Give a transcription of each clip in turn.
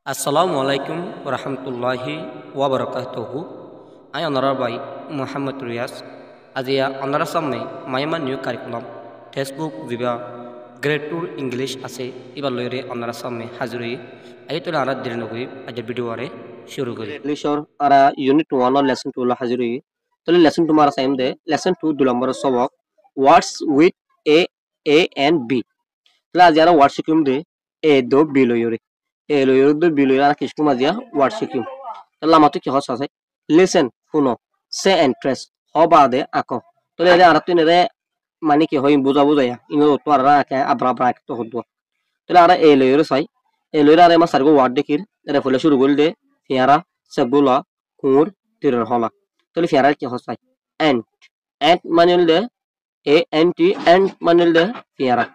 আসসালামু আলাইকুম রহমতুল্লাহি ওয়াবারাকাতুহু আই অনারার বাই মোহাম্মদ রিয়াজ আজিয়া অনারা সামনে মাইমা নিউ কারিকুলাম ফেসবুক যিবা গ্রেড টুর ইংলিশ আছে এবার লইরে অনারা সামনে হাজির আই তোলে আনার দেরি নগরী আজের ভিডিও আরে শুরু করি ইংলিশর আরা ইউনিট 1 অর লেসন 2 লা হাজির তোলে লেসন 2 মারা সাইম দে লেসন 2 2 নম্বর সবক words with A and B তোলে আজি আরা ওয়ার্ড শিখিম দে এ দো বি লইরে el oído biloira kishku mazia warshikim lamatu ki hosa sai listen funo say and trust hobade ako to le aratu ne mani ki hoy buza buzaya ino to ara ka abra abra to hodwa to le ara el oído sai el oído ara ma sargo word dekir re fole shuru golde fiara sabula kur tirar hola to le fiara ki hosa and manil de and manil de fiara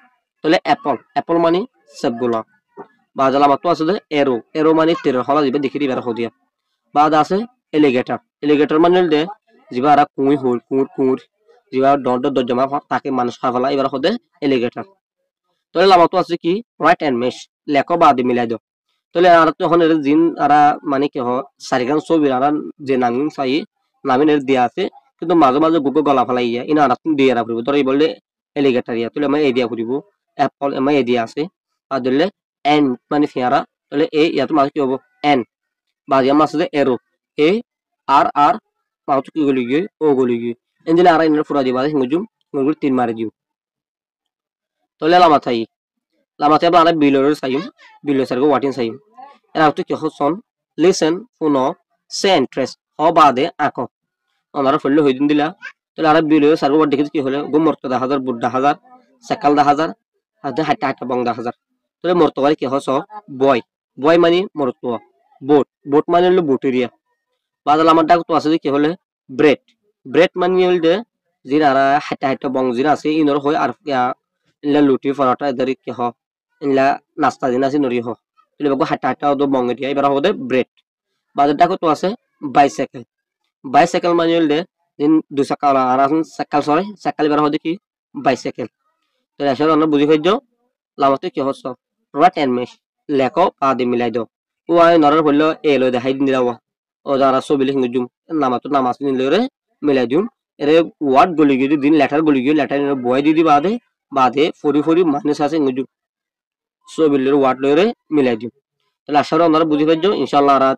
to le apple mani sabula بعد علامة توصل এরো মানে তীরের হলা দিবে দেখি দিবার হদিয়া بعد আছে alligator মানে দে জিবা আর কুই হুর কুর কুর জিবা ডন্ড দজমা তাকে মানুষ খাওয়ালা এবার হদে এলিগেটর তাহলে লামা তো আছে কি রাইট এন্ড মেশ লেখো বাদ মিলাই দাও তাহলে আর তো হন জিন আরা মানে কি হ সারিগান ছবি আর যে নামিন চাই নামিন এর দিয়া আছে কিন্তু মাঝে মাঝে গুগো গলা ফেলাই ইয়া ইনা আর দিয়ে রাখব ধরে বললে এলিগেটর ইয়া তাহলে আমি এই দিয়া করিব অ্যাপল আমি এই দিয়া আছে আর দিলে এন মানে ফিয়ারা তাহলে এ ইয়াতে মাছ কি হবো এন বাজিয়া মাছ আছে এরো এ আর আর মাছ কি গলি গিয়ে ও গলি গিয়ে এন দিলে আর এনের ফুরা দিবা হিঙ্গুজুম হিঙ্গুর তিন মারে দিও তাহলে লামাথাই আমরা বিলোর সাইম বিলো সারগো ওয়াটিন সাইম এরা তো কি হসন লিসেন ফুনো সে ইন্টারেস্ট হ বাদে আঁকো ওনারা ফেললে হইদিন দিলা তাহলে আর বিলো সারগো ওয়াট দেখি কি হলে গো মর্তদা হাজার বুড্ডা হাজার সাকাল দা হাজার হাতে হাইটা হাইটা বং দা হাজার তাহলে মর্তবারে কি হস বয় মানে মর্তবা বোট মানে হলো বুটেরিয়া বাদাল আমার ডাক তো আছে কি হলে ব্রেড মানে হলে জিরা হাইটা হাইটা বং জিরা আছে ইনর হয় আর ইনলা লুটি পরোটা এদের কি হ ইনলা নাস্তা দিন আছে নরি হ তাহলে বাগো হাইটা হাইটা দ বং দিয়া এবার হবে ব্রেড বাদাল ডাক তো আছে বাইসাইকেল মানে হলে দিন দুই চাকা আর সাইকেল এবার হবে কি বাইসাইকেল তাহলে আসলে আমরা বুঝি হইজ লামাতে কি হস রাইট এন্ড মেশ লেখো আদি মিলাই দাও ও আই নরর হইলো এ লই দেখাই দিন দিলাও ও যারা ছবি লিখি জুম নামাতো নামাজ নিন লরে মিলাই দিউন এরে ওয়ার্ড গলি গিয়ে দিন লেটার গলি গিয়ে লেটার বয় দিদি বাদে ফরি মাইনাস আছে ইংজুম ছবি লরে ওয়ার্ড লরে মিলাই দিউন তাহলে আশা করি আপনারা বুঝি পাইছো ইনশাআল্লাহ আর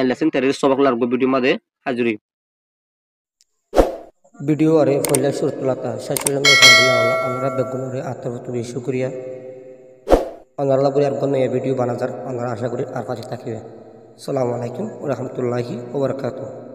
লেসন 13 সবক লাগবে ভিডিও মাঝে হাজিরি ভিডিও আরে ফলে সুরতলাতা শাশুলঙ্গ সাধনা আমরা বেগুনরে আত্মবতুবি শুকরিয়া অনারা করে আর কোনো ভিডিও বানাজার আমরা আশা করি আর পাশে থাকবে আসসালামু আলাইকুম ওয়া রাহমাতুল্লাহি ওয়া বারাকাতুহু।